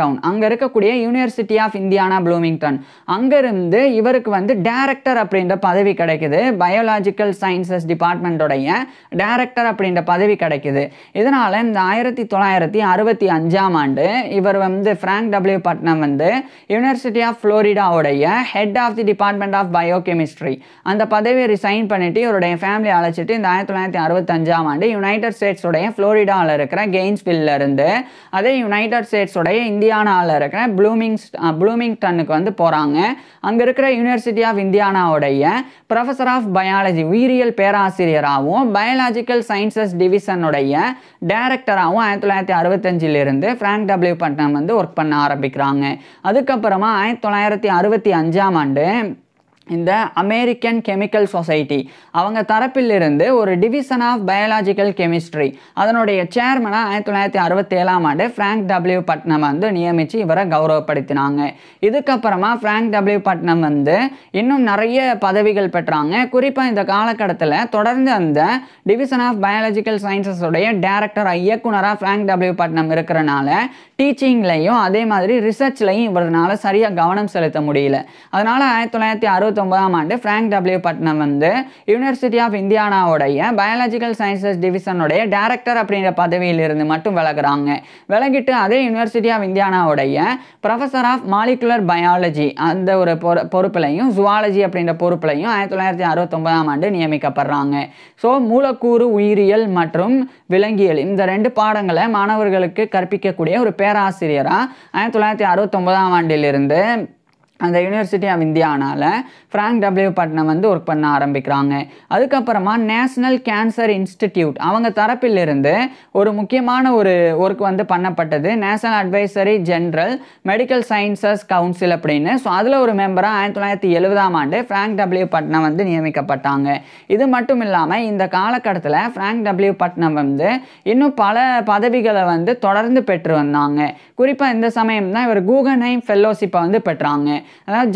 டவுன் அங்கே இருக்கக்கூடிய யூனிவர்சிட்டி ஆஃப் இந்தியானா ப்ளூமிங்டன் அங்கிருந்து இவருக்கு வந்து டைரக்டர் அப்படின்ற பதவி கிடைக்குது. பயாலஜிக்கல் சயின்சஸ் டிபார்ட்மெண்ட்டோடைய டைரக்டர் அப்படின்ற பதவி கிடைக்குது. இதனால இந்த 1965ஆம் ஆண்டு இவர் வந்து ஃப்ராங்க் டபிள்யூ பட்னம் வந்து யூனிவர்சிட்டி ஆஃப் ஃப்ளோரிடாவுடைய head of the department of biochemistry அந்த பதவியை ரிசைன் பண்ணிட்டு இவருடைய ஃபேமிலி அழைச்சிட்டு இந்த 1965ஆம் ஆண்டு யுனைடெட் ஸ்டேட்ஸோடைய ஃப்ளோரிடாவில் இருக்கிற கெய்ன்ஸ்வில்ல இருந்து அதே யுனைடெட் ஸ்டேட்ஸோடைய இந்தியானாவில் இருக்கிற ப்ளூமிங்டனுக்கு வந்து போகிறாங்க. அங்கே இருக்கிற யூனிவர்சிட்டி ஆஃப் இந்தியானாவுடைய ப்ரொஃபஸர் ஆஃப் பயாலஜி உயிரியல் பேராசிரியராகவும் பயாலஜிக்கல் சயின்சஸ் டிவிஷனுடைய டைரக்டராகவும் 1965 ஃப்ராங்க் டபிள்யூ பட்னம் வந்து ஒர்க் பண்ண ஆரம்பிக்கிறாங்க. அதுக்கப்புறமா 1965ஆம் ஆண்டு இந்த அமெரிக்கன் கெமிக்கல் சொசைட்டி அவங்க தரப்பிலிருந்து ஒரு டிவிஷன் ஆஃப் பயாலஜிக்கல் கெமிஸ்ட்ரி அதனுடைய சேர்மனாக 1967ஆம் ஆண்டு ஃப்ராங்க் டபிள்யூ பட்னம் வந்து நியமித்து இவரை கௌரவப்படுத்தினாங்க. இதுக்கப்புறமா ஃப்ராங்க் டபிள்யூ பட்னம் வந்து இன்னும் நிறைய பதவிகள் பெற்றாங்க. குறிப்பாக இந்த காலகட்டத்தில் தொடர்ந்து அந்த டிவிஷன் ஆஃப் பயாலஜிக்கல் சயின்சஸோடைய டைரக்டர் இயக்குனராக ஃப்ராங்க் டபிள்யூ பட்னம் இருக்கிறனால டீச்சிங்லையும் அதே மாதிரி ரிசர்ச்லையும் இவரால் சரியாக கவனம் செலுத்த முடியல. அதனால் 1969ஆம் ஆண்டு ஃப்ராங்க் டபிள்யூ பட்னம் வந்து யூனிவர்சிட்டி ஆஃப் இந்தியானாவுடைய பயாலஜிக்கல் சயின்சஸ் டிவிஷனுடைய டைரக்டர் அப்படின்ற பதவியிலிருந்து மட்டும் விலகிட்டு அதே யூனிவர்சிட்டி ஆஃப் இந்தியானாவுடைய ப்ரொஃபஸர் ஆஃப் மாலிகுலர் பயாலஜி அந்த ஒரு பொறுப்பிலையும் ஜுவாலஜி அப்படின்ற பொறுப்பிலையும் 1969ஆம் ஆண்டு நியமிக்கப்படுறாங்க. ஸோ மூலக்கூறு உயிரியல் மற்றும் விலங்கியல் இந்த 2 பாடங்களை மாணவர்களுக்கு கற்பிக்கக்கூடிய ஒரு பேராசிரியராக 1969ஆம் ஆண்டிலிருந்து அந்த யூனிவர்சிட்டி ஆஃப் இந்தியானால ஃப்ராங்க் டபிள்யூ பட்னம் வந்து ஒர்க் பண்ண ஆரம்பிக்கிறாங்க. அதுக்கப்புறமா நேஷனல் கேன்சர் இன்ஸ்டிடியூட் அவங்க தரப்பிலிருந்து ஒரு முக்கியமான ஒரு ஒர்க் வந்து பண்ணப்பட்டது. National advisory general medical sciences council அப்படின்னு. ஸோ அதில் ஒரு மெம்பராக 1970ஆம் ஆண்டு ஃப்ராங்க் டபிள்யூ பட்னம் வந்து நியமிக்கப்பட்டாங்க. இது மட்டும் இல்லாமல் இந்த காலகட்டத்தில் ஃப்ராங்க் டபிள்யூ பட்னம் வந்து இன்னும் பல பதவிகளை வந்து தொடர்ந்து பெற்று வந்தாங்க. குறிப்பாக இந்த சமயம் தான் இவர் கூகன்ஹைம் ஃபெல்லோஷிப்பை வந்து பெற்றாங்க. அதாவது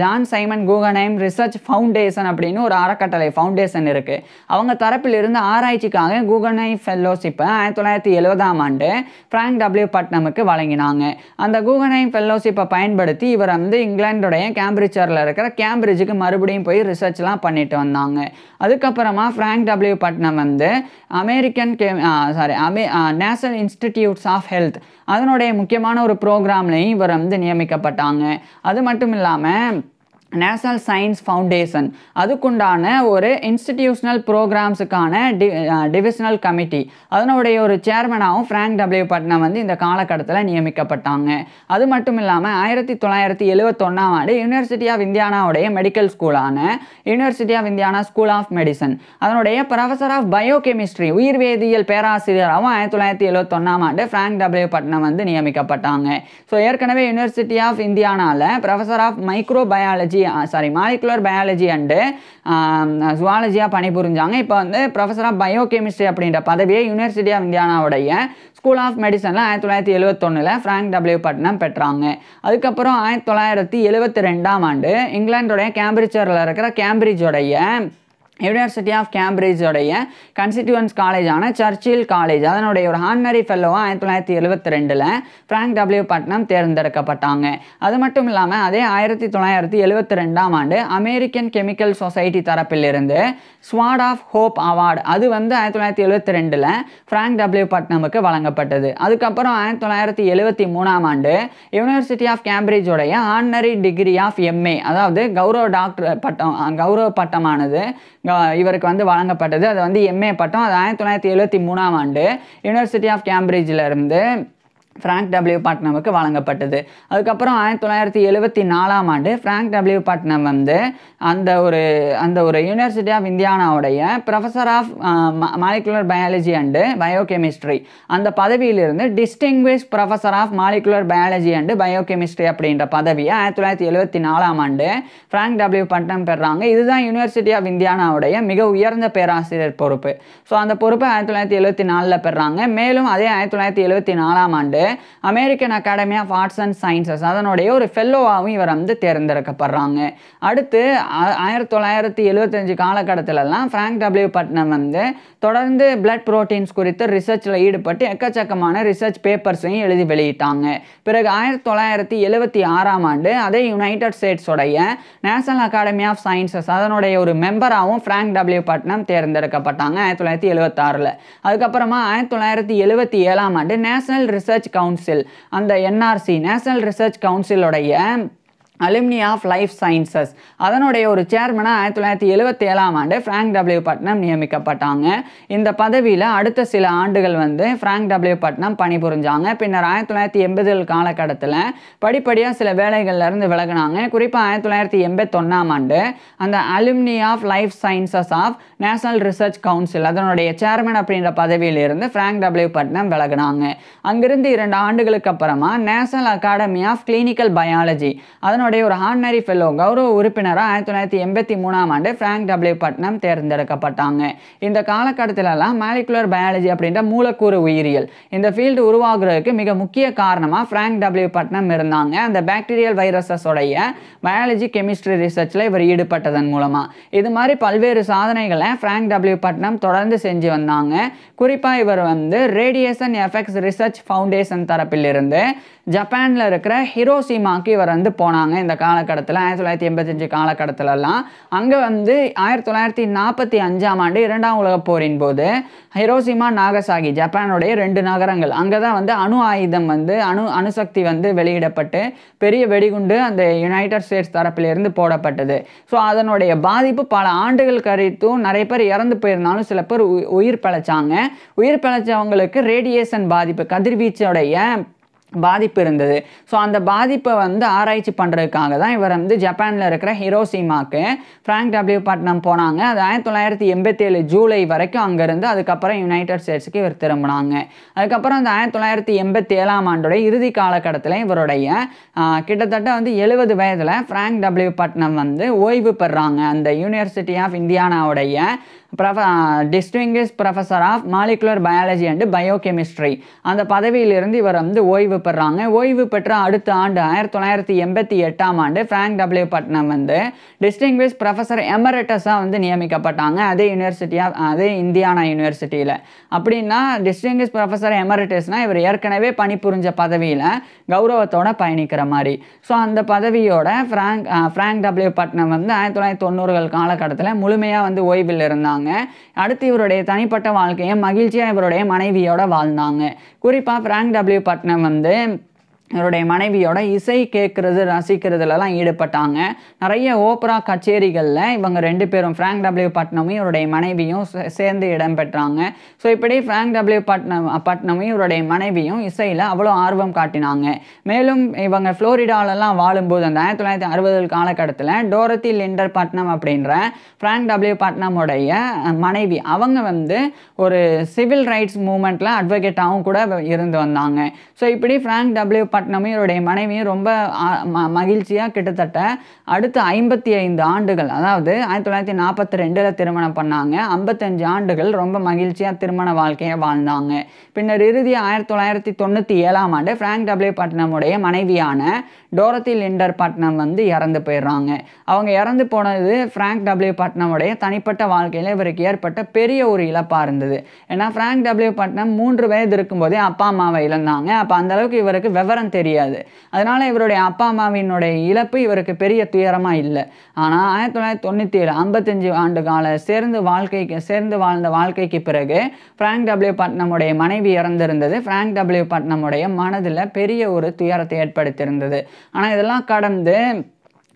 ஜான் சைமன் கூகன்ஹைம் ரிசர்ச் ஃபவுண்டேஷன் அப்படின்னு ஒரு அறக்கட்டளை ஃபவுண்டேஷன் இருக்குது. அவங்க தரப்பிலிருந்து ஆராய்ச்சிக்காக கூகன்ஹைம் ஃபெல்லோஷிப்பை 1970ஆம் ஆண்டு ஃப்ராங்க் டபிள்யூ பட்னமுக்கு வழங்கினாங்க. அந்த கூகன்ஹைம் ஃபெல்லோஷிப்பை பயன்படுத்தி இவர் வந்து இங்கிலாந்துடைய கேம்பிரிட்ஜரில் இருக்கிற கேம்பிரிட்ஜுக்கு மறுபடியும் போய் ரிசர்ச்லாம் பண்ணிட்டு வந்தாங்க. அதுக்கப்புறமா ஃப்ராங்க் டபிள்யூ பட்னம் வந்து நேஷனல் இன்ஸ்டிடியூட்ஸ் ஆஃப் ஹெல்த் அதனுடைய முக்கியமான ஒரு ப்ரோக்ராம்லையும் இவர் வந்து நியமிக்கப்பட்டாங்க. அது மட்டும் இல்லாமல் நேஷனல் சயின்ஸ் ஃபவுண்டேஷன் அதுக்குண்டான ஒரு இன்ஸ்டிடியூஷனல் ப்ரோக்ராம்ஸுக்கான டிவிஷனல் கமிட்டி அதனுடைய ஒரு சேர்மனாகவும் ஃப்ராங்க் டபிள்யூ பட்னம் வந்து இந்த காலகட்டத்தில் நியமிக்கப்பட்டாங்க. அது மட்டும் இல்லாமல் 1971ஆம் ஆண்டு யூனிவர்சிட்டி ஆஃப் இந்தியானாவுடைய மெடிக்கல் ஸ்கூலான University of Indiana School of Medicine அதனுடைய ப்ரொஃபஸர் ஆஃப் பயோகெமிஸ்ட்ரி உயிர்வேதியியல் பேராசிரியராகவும் 1971ஆம் ஆண்டு ஃப்ராங்க் டபிள்யூ பட்னம் வந்து நியமிக்கப்பட்டாங்க. ஸோ ஏற்கனவே யூனிவர்சிட்டி ஆஃப் இந்தியானாவில் professor of microbiology molecular biology and ஜுவாலஜியாக பணிபுரிஞ்சாங்க. இப்போ வந்து ப்ரொஃபஸர் ஆஃப் பயோகெமிஸ்ட்ரி அப்படின்ற பதவியை யூனிவர்சிட்டி ஆஃப் இந்தியானாவுடைய ஸ்கூல் ஆஃப் மெடிசனில் 1971 ஃப்ராங்க் டபிள்யூ பட்னம் பெற்றாங்க. அதுக்கப்புறம் 1972ஆம் ஆண்டு இங்கிலாந்துடைய கேம்பிரிட்ஜரில் இருக்கிற கேம்பிரிட்ஜோடைய யூனிவர்சிட்டி ஆஃப் கேம்பிரிட்ஜோடைய கன்ஸ்டிடியூவன்ஸ் காலேஜான சர்ச்சில் காலேஜ் அதனுடைய ஒரு ஹானரி ஃபெல்லோவாக 1972 ஃப்ராங்க் டபிள்யூ பட்னம் தேர்ந்தெடுக்கப்பட்டாங்க. அது மட்டும் இல்லாமல் அதே 1972ஆம் ஆண்டு அமெரிக்கன் கெமிக்கல் சொசைட்டி தரப்பிலிருந்து ஸ்வார்ட் ஆஃப் ஹோப் அவார்டு அது வந்து 1972 ஃப்ராங்க் டபிள்யூ பட்னமுக்கு வழங்கப்பட்டது. அதுக்கப்புறம் 1973ஆம் ஆண்டு யூனிவர்சிட்டி ஆஃப் கேம்பிரிட்ஜோடைய ஹானரி டிகிரி ஆஃப் எம்ஏ அதாவது கௌரவ பட்டமானது இவருக்கு வந்து வழங்கப்பட்டது. அது வந்து எம்ஏ பட்டம். அது 1973ஆம் ஆண்டு யூனிவர்சிட்டி ஆஃப் கேம்பிரிட்ஜில் இருந்து ஃப்ராங்க் டபிள்யூ பட்னமுக்கு வழங்கப்பட்டது. அதுக்கப்புறம் 1974ஆம் ஆண்டு ஃப்ராங்க் டபிள்யூ பட்னம் வந்து அந்த ஒரு யூனிவர்சிட்டி ஆஃப் இந்தியானாவுடைய professor of molecular biology and biochemistry அந்த பதவியிலிருந்து distinguished professor of molecular biology and biochemistry அப்படின்ற பதவியை 1974ஆம் ஆண்டு ஃப்ராங்க் டபிள்யூ பட்னம் பெறாங்க. இதுதான் யூனிவர்சிட்டி ஆஃப் இந்தியானாவுடைய மிக உயர்ந்த பேராசிரியர் பொறுப்பு. ஸோ அந்த பொறுப்பை 1974 பெறாங்க. மேலும் அதே 1974ஆம் ஆண்டு American Academy of Arts and Sciences அதனுடைய ஒரு ஃபெல்லோவாகவும் இவர் வந்து தேர்ந்தெடுக்கப்படுறாங்க. அடுத்து 1975 காலகட்டத்திலலாம் ஃப்ராங்க் டபிள்யூ பட்னம் வந்து தொடர்ந்து பிளட் புரோட்டீன்ஸ் குறித்து ரிசர்ச்சில் ஈடுபட்டு எக்கச்சக்கமான ரிசர்ச் பேப்பர்ஸையும் எழுதி வெளியிட்டாங்க. பிறகு 1976ஆம் ஆண்டு அதே யுனைடெட் ஸ்டேட்ஸோடைய நேஷனல் அகாடமி ஆஃப் சயின்சஸ் அதனுடைய ஒரு மெம்பராகவும் ஃப்ராங்க் டபிள்யூ பட்னம் தேர்ந்தெடுக்கப்பட்டாங்க 1976. அதுக்கப்புறமா 1977ஆம் ஆண்டு நேஷனல் ரிசர்ச் கவுன்சில் அந்த என்ஆர்சி நேஷனல் ரிசர்ச் கவுன்சிலோடைய அலுமினி ஆஃப் லைஃப் சயின்சஸ் அதனுடைய ஒரு சேர்மனாக 1977ஆம் ஆண்டு ஃப்ராங்க் டபிள்யூ பட்னம் நியமிக்கப்பட்டாங்க. இந்த பதவியில் அடுத்த சில ஆண்டுகள் வந்து ஃப்ராங்க் டபிள்யூ பட்னம் பணிபுரிஞ்சாங்க. பின்னர் 1980 காலகட்டத்தில் படிப்படியாக சில வேலைகள்லேருந்து விலகினாங்க. குறிப்பாக 1981ஆம் ஆண்டு அந்த alumni of life sciences of National Research Council அதனுடைய சேர்மன் அப்படின்ற பதவியிலிருந்து ஃப்ராங்க் டபிள்யூ பட்னம் விலகினாங்க. அங்கிருந்து 2 ஆண்டுகளுக்கு அப்புறமா National Academy of Clinical Biology அதனுடைய ஒரு ஹானரி ஃபெல்லோ கௌரவ உறுப்பினராக 1983ஆம் ஆண்டு ஃப்ராங்க் டபிள்யூ பட்னம் தேர்ந்தெடுக்கப்பட்டாங்க. இந்த காலகட்டத்திலலாம் மாலிகுலர் பயாலஜி அப்படின்ற மூலக்கூறு உயிரியல் இந்த ஃபீல்டு உருவாகிறதுக்கு மிக முக்கிய காரணமாக ஃப்ராங்க் டபிள்யூ பட்னம் இருந்தாங்க. அந்த பாக்டீரியல் வைரஸஸோடைய பயாலஜி கெமிஸ்ட்ரி ரிசர்ச்சில் இவர் ஈடுபட்டதன் மூலமாக இது மாதிரி பல்வேறு சாதனைகளை ஃப்ராங்க் டபிள்யூ பட்னம் தொடர்ந்து செஞ்சு வந்தாங்க. குறிப்பாக இவர் வந்து ரேடியேஷன் எஃபெக்ட்ஸ் ரிசர்ச் ஃபவுண்டேஷன் தரப்பிலிருந்து ஜப்பானில் இருக்கிற ஹிரோஷிமாக்கு இவர் வந்து போனாங்க. இந்த காலகட்டத்தில் 1985 காலகட்டத்திலலாம் அங்கே வந்து 1945ஆம் ஆண்டு 2ஆம் உலகப் போரின் போது ஹிரோஷிமா நாகசாகி ஜப்பானுடைய 2 நகரங்கள் அங்கே தான் வந்து அணு ஆயுதம் வந்து அணுசக்தி வந்து வெளியிடப்பட்டு பெரிய வெடிகுண்டு அந்த யுனைடெட் ஸ்டேட்ஸ் தரப்பிலிருந்து போடப்பட்டது. ஸோ அதனுடைய பாதிப்பு பல ஆண்டுகள் கழித்தும் நிறைய பேர் இறந்து போயிருந்தாலும் சில பேர் உயிர் பிழைச்சாங்க. உயிர் பிழைச்சவங்களுக்கு ரேடியேஷன் பாதிப்பு கதிர்வீச்சோடைய பாதிப்பு இருந்தது. ஸோ அந்த பாதிப்பை வந்து ஆராய்ச்சி பண்ணுறதுக்காக தான் இவர் வந்து ஜப்பானில் இருக்கிற ஹிரோஷிமாக்கு ஃப்ராங்க் டபிள்யூ பட்னம் போனாங்க. அது 1987 ஜூலை வரைக்கும் அங்கேருந்து அதுக்கப்புறம் யுனைடெட் ஸ்டேட்ஸுக்கு இவர் திரும்பினாங்க. அதுக்கப்புறம் அந்த 1987ஆம் ஆண்டுடைய இறுதி காலகட்டத்தில் இவருடைய கிட்டத்தட்ட வந்து 70 வயதில் ஃப்ராங்க் டபிள்யூ பட்னம் வந்து ஓய்வு பெறாங்க. அந்த யூனிவர்சிட்டி ஆஃப் இந்தியானாவுடைய distinguished professor of molecular biology and biochemistry. அந்த பதவியிலிருந்து இவர் வந்து ஓய்வு பெறாங்க. ஓய்வு பெற்ற அடுத்த ஆண்டு 1988ஆம் ஆண்டு ஃப்ராங்க் டபிள்யூ பட்னம் வந்து டிஸ்டிங்கிஷ் ப்ரொஃபஸர் எமரிட்டஸாக வந்து நியமிக்கப்பட்டாங்க அதே இந்தியானா யூனிவர்சிட்டியில். அப்படின்னா டிஸ்டிங்கிஷ் ப்ரொஃபஸர் எமரிட்டஸ்னால் இவர் ஏற்கனவே பணிபுரிஞ்ச பதவியில் கௌரவத்தோட பயணிக்கிற மாதிரி. ஸோ அந்த பதவியோட ஃப்ராங்க் டபிள்யூ பட்னம் வந்து 1990கள் காலகட்டத்தில் முழுமையாக வந்து ஓய்வில் இருந்தாங்க. அடுத்து இவருடைய தனிப்பட்ட வாழ்க்கையை மகிழ்ச்சியாக இவருடைய மனைவியோட வாழ்ந்தாங்க. குறிப்பாக ஃப்ராங்க் டபிள்யூ பட்னம் வந்து இவருடைய மனைவியோட இசை கேட்குறது ரசிக்கிறதுலலாம் ஈடுபட்டாங்க. நிறைய ஓப்ரா கச்சேரிகளில் இவங்க 2 பேரும் ஃப்ராங்க் டபிள்யூ பட்னமும் இவருடைய மனைவியும் சேர்ந்து இடம்பெற்றாங்க. ஸோ இப்படி ஃப்ராங்க் டபிள்யூ பட்னமும் இவருடைய மனைவியும் இசையில் அவ்வளோ ஆர்வம் காட்டினாங்க. மேலும் இவங்க ஃப்ளோரிடாலெலாம் வாழும்போது அந்த 1960 காலகட்டத்தில் டோரத்தி லிண்டர் பட்னம் அப்படின்ற ஃப்ராங்க் டபிள்யூ பட்னமுடைய மனைவி அவங்க வந்து ஒரு சிவில் ரைட்ஸ் மூமெண்ட்டில் அட்வொகேட்டாகவும் கூட இருந்து வந்தாங்க. ஸோ இப்படி ஃப்ராங்க் டபிள்யூ பட்னமும் இவருடைய மனைவியும் ரொம்ப மகிழ்ச்சியாக கிட்டத்தட்ட அடுத்த 55 ஆண்டுகள், அதாவது 1942 திருமணம் பண்ணாங்க. 55 ஆண்டுகள் ரொம்ப மகிழ்ச்சியாக திருமண வாழ்க்கையை வாழ்ந்தாங்க. பின்னர் இறுதி 1997ஆம் ஆண்டு ஃப்ராங்க் டபிள்யூ பட்னமுடைய மனைவியான டோரத்தி லிண்டர் பட்னம் வந்து இறந்து போயிடுறாங்க. அவங்க இறந்து போனது ஃப்ராங்க் டபிள்யூ பட்னமுடைய தனிப்பட்ட வாழ்க்கையில் இவருக்கு ஏற்பட்ட பெரிய ஒரு இழப்பாக இருந்தது. ஏன்னா ஃப்ராங்க் டபிள்யூ பட்னம் 3 வயது இருக்கும்போதே அப்பா அம்மாவை இழந்தாங்க. அப்போ அந்தளவுக்கு இவருக்கு விவரம் தெரியாது. அதனால் இவருடைய அப்பா அம்மாவினுடைய இழப்பு இவருக்கு பெரிய துயரமாக இல்லை. ஆனால் 1997 55 ஆண்டு கால சேர்ந்து வாழ்ந்த வாழ்க்கைக்கு பிறகு ஃப்ராங்க் டபிள்யூ பட்னமுடைய மனைவி இறந்திருந்தது ஃப்ராங்க் டபிள்யூ பட்னமுடைய மனதில் பெரிய ஒரு துயரத்தை ஏற்படுத்தியிருந்தது. ஆனால் இதெல்லாம் கடந்து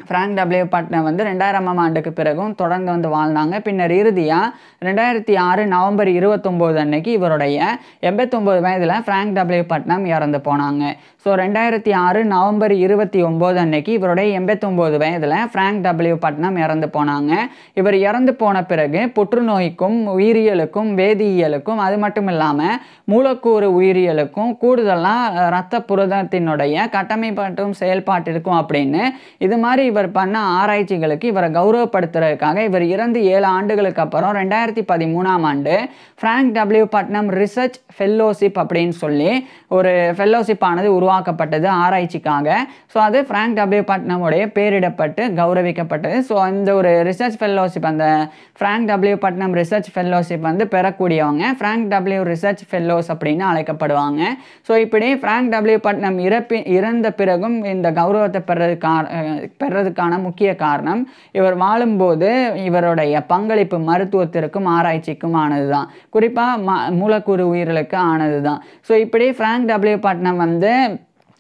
ஃப்ராங்க் டபிள்யூ பட்னம் வந்து 2000ஆம் ஆண்டுக்கு பிறகும் தொடர்ந்து வந்து வாழ்ந்தாங்க. பின்னர் இறுதியாக 2006 நவம்பர் 29 அன்னைக்கு இவருடைய 89 வயதில் ஃப்ராங்க் டபிள்யூ பட்னம் இறந்து போனாங்க. ஸோ 2006 நவம்பர் 29 அன்னைக்கு இவருடைய 89 வயதில் ஃப்ராங்க் டபிள்யூ பட்னம் இறந்து போனாங்க. இவர் இறந்து போன பிறகு புற்றுநோய்க்கும் உயிரியலுக்கும் வேதியியலுக்கும் அது மட்டும் இல்லாமல் மூலக்கூறு உயிரியலுக்கும் கூடுதலாக இரத்த புரதத்தினுடைய கட்டமைப்பாட்டும் செயல்பாட்டிற்கும் அப்படின்னு இது மாதிரி இவர் பண்ண ஆராய்ச்சிகளுக்கு இவரை கௌரவப்படுத்துறதுக்காக இவர் இறந்து 7 ஆண்டுகளுக்கு அப்புறம் 2013ஆம் ஆண்டு Frank W Putnam research fellowship அப்படின்னு சொல்லி ஒரு ஃபெல்லோஷிப் ஆனது உருவாக்கப்பட்டது ஆராய்ச்சிக்காக. ஸோ அது ஃப்ராங்க் டபிள்யூ பட்னமுடைய பேரிடப்பட்டு கௌரவிக்கப்பட்டது. ஸோ இந்த ஒரு ரிசர்ச் ஃபெல்லோஷிப், அந்த Frank W Putnam research fellowship வந்து பெறக்கூடியவங்க ஃப்ராங்க் டபிள்யூ ரிசர்ச் ஃபெல்லோஸ் அப்படின்னு அழைக்கப்படுவாங்க. ஸோ இப்படி ஃப்ராங்க் டபிள்யூ பட்னம் இறந்த பிறகும் இந்த கௌரவத்தை பெறதுக்கான முக்கிய காரணம் இவர் வாழும்போது இவருடைய பங்களிப்பு மருத்துவத்திற்கும் ஆராய்ச்சிக்கும் ஆனதுதான், குறிப்பாக மூலக்கூறு உயிர்களுக்கு ஆனதுதான். ஸோ இப்படி ஃப்ராங்க் டபிள்யூ பட்னம் வந்து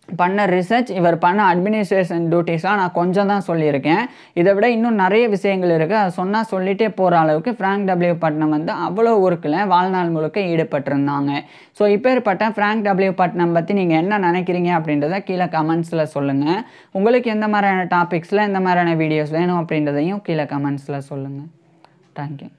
பண்ண ரிசர்ச், இவர் பண்ண அட்மினிஸ்ட்ரேஷன் டியூட்டிஸ்லாம் நான் கொஞ்சம் தான் சொல்லியிருக்கேன். இதை விட இன்னும் நிறைய விஷயங்கள் இருக்குது. அதை சொன்னால் சொல்லிகிட்டே போகிற அளவுக்கு ஃப்ராங்க் டபிள்யூ பட்னம் வந்து அவ்வளோ ஒர்க்கில் வாழ்நாள் முழுக்க ஈடுபட்டிருந்தாங்க. ஸோ இப்பேற்பட்ட ஃப்ராங்க் டபிள்யூ பட்னம் பற்றி நீங்கள் என்ன நினைக்கிறீங்க அப்படின்றத கீழே கமெண்ட்ஸில் சொல்லுங்கள். உங்களுக்கு எந்த மாதிரியான டாபிக்ஸில் எந்த மாதிரியான வீடியோஸ் வேணும் அப்படின்றதையும் கீழே கமெண்ட்ஸில் சொல்லுங்கள். தேங்க்யூ.